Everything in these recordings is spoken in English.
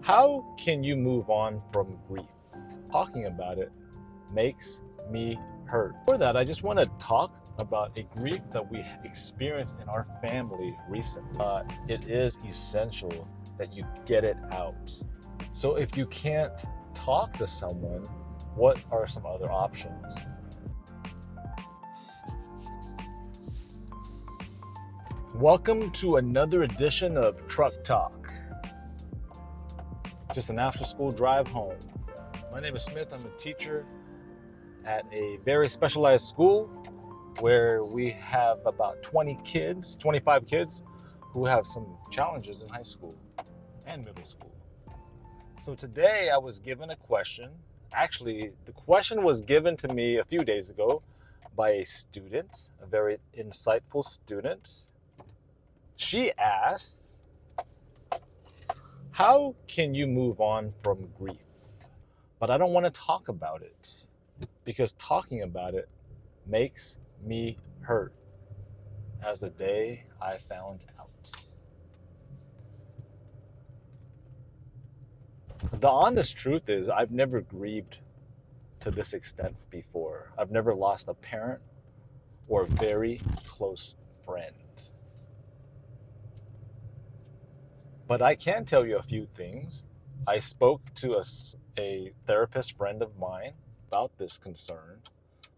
How can you move on from grief? Talking about it makes me hurt. For that, I just want to talk about a grief that we experienced in our family recently. It is essential that you get it out. So if you can't talk to someone, what are some other options? Welcome to another edition of Truck Talk. Just an after-school drive home. My name is Smith. I'm a teacher at a very specialized school where we have about 25 kids who have some challenges in high school and middle school. So today I was given a question. Actually, the question was given to me a few days ago by a student, a very insightful student. She asks, how can you move on from grief? But I don't want to talk about it because talking about it makes me hurt, as the day I found out. The honest truth is I've never grieved to this extent before. I've never lost a parent or a very close friend. But I can tell you a few things. I spoke to a therapist friend of mine about this concern.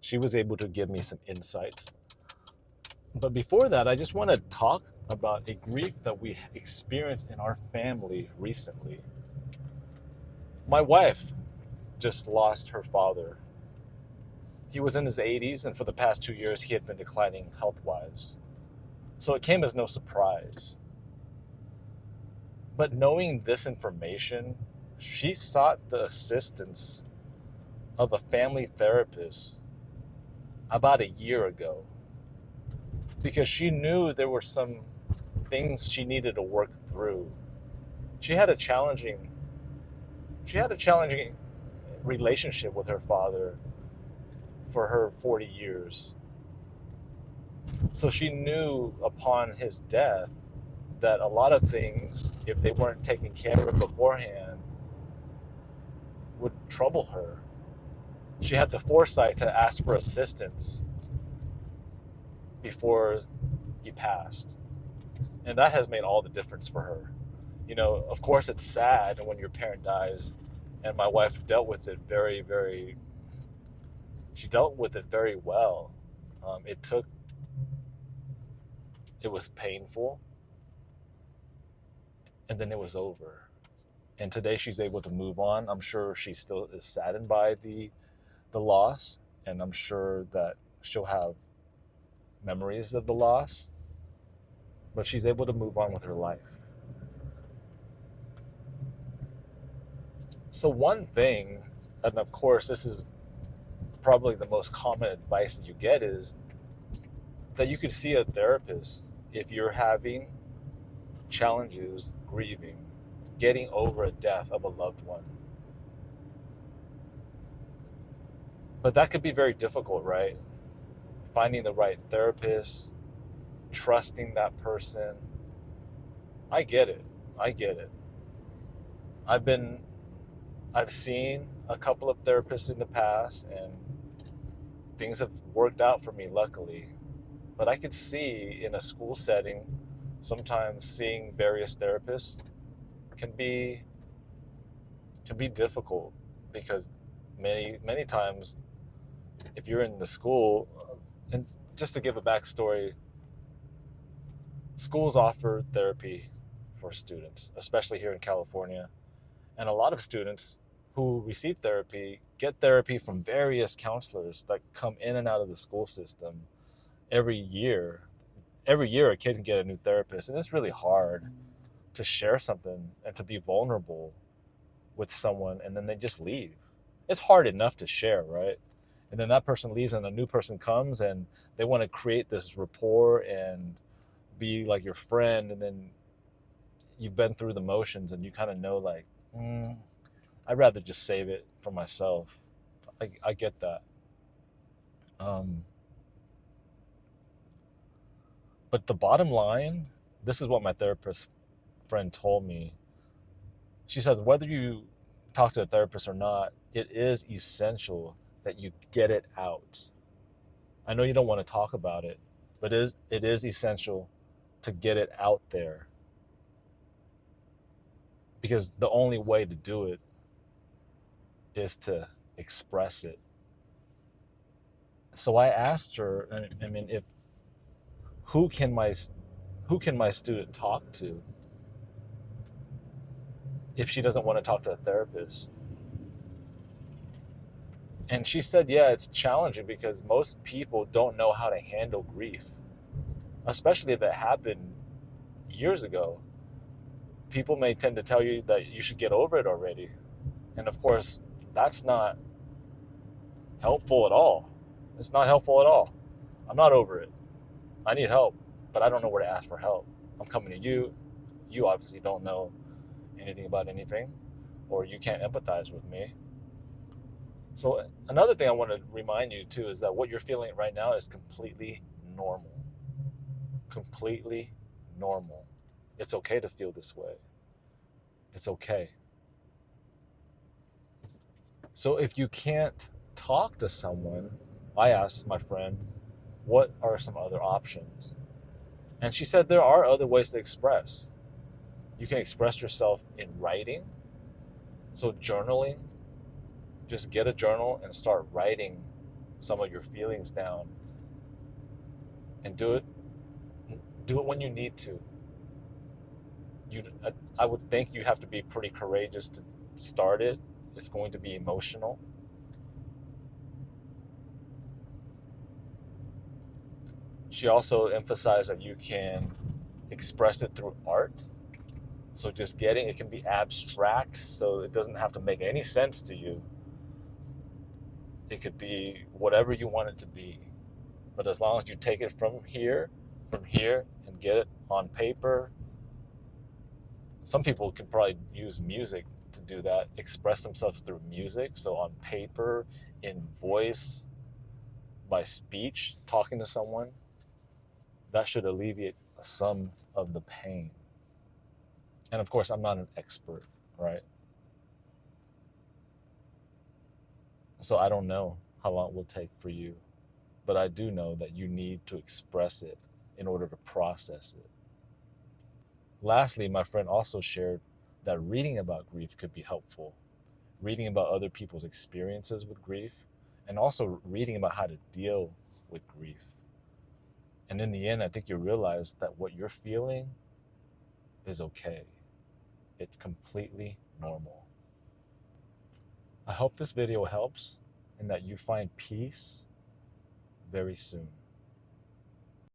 She was able to give me some insights. But before that, I just want to talk about a grief that we experienced in our family recently. My wife just lost her father. He was in his 80s, and for the past 2 years, he had been declining health-wise. So it came as no surprise. But knowing this information, she sought the assistance of a family therapist about a year ago because she knew there were some things she needed to work through. She had a challenging relationship with her father for her 40 years. So she knew upon his death that a lot of things, if they weren't taken care of beforehand, would trouble her. She had the foresight to ask for assistance before he passed. And that has made all the difference for her. You know, of course it's sad when your parent dies, and my wife dealt with it very very well. It was painful, and then it was over. And today she's able to move on. I'm sure she still is saddened by the loss, and I'm sure that she'll have memories of the loss, but she's able to move on with her life. So one thing, and of course this is probably the most common advice that you get, is that you could see a therapist if you're having challenges grieving, getting over a death of a loved one. But that could be very difficult, right? Finding the right therapist, trusting that person. I get it. I've seen a couple of therapists in the past, and things have worked out for me, luckily. But I could see in a school setting, sometimes seeing various therapists can be difficult because many times, if you're in the school, and just to give a backstory, schools offer therapy for students, especially here in California. And a lot of students who receive therapy get therapy from various counselors that come in and out of the school system every year. Every year a kid can get a new therapist, and it's really hard to share something and to be vulnerable with someone and then they just leave. It's hard enough to share, right? And then that person leaves and a new person comes and they want to create this rapport and be like your friend, and then you've been through the motions and you kind of know, like, I'd rather just save it for myself. I get that. But the bottom line, this is what my therapist friend told me. She said, whether you talk to a therapist or not, it is essential that you get it out. I know you don't want to talk about it, but it is essential to get it out there, because the only way to do it is to express it. So I asked her, I mean, if who can my who can my student talk to if she doesn't want to talk to a therapist? And she said, yeah, it's challenging because most people don't know how to handle grief, especially if it happened years ago. People may tend to tell you that you should get over it already. And of course, that's not helpful at all. It's not helpful at all. I'm not over it. I need help, but I don't know where to ask for help. I'm coming to you. You obviously don't know anything about anything, or you can't empathize with me. So, another thing I want to remind you too is that what you're feeling right now is completely normal. Completely normal. It's okay to feel this way. It's okay. So if you can't talk to someone, I asked my friend, what are some other options? And she said there are other ways to express. You can express yourself in writing. So journaling, just get a journal and start writing some of your feelings down, and do it when you need to. You I would think you have to be pretty courageous to start it. It's going to be emotional. She also emphasized that you can express it through art. So just getting it can be abstract, so it doesn't have to make any sense to you. It could be whatever you want it to be. But as long as you take it from here, and get it on paper. Some people can probably use music to do that, express themselves through music. So on paper, in voice, by speech, talking to someone, that should alleviate some of the pain. And of course, I'm not an expert, right? So I don't know how long it will take for you, but I do know that you need to express it in order to process it. Lastly, my friend also shared that reading about grief could be helpful. Reading about other people's experiences with grief, and also reading about how to deal with grief. And in the end, I think you realize that what you're feeling is okay. It's completely normal. I hope this video helps and that you find peace very soon.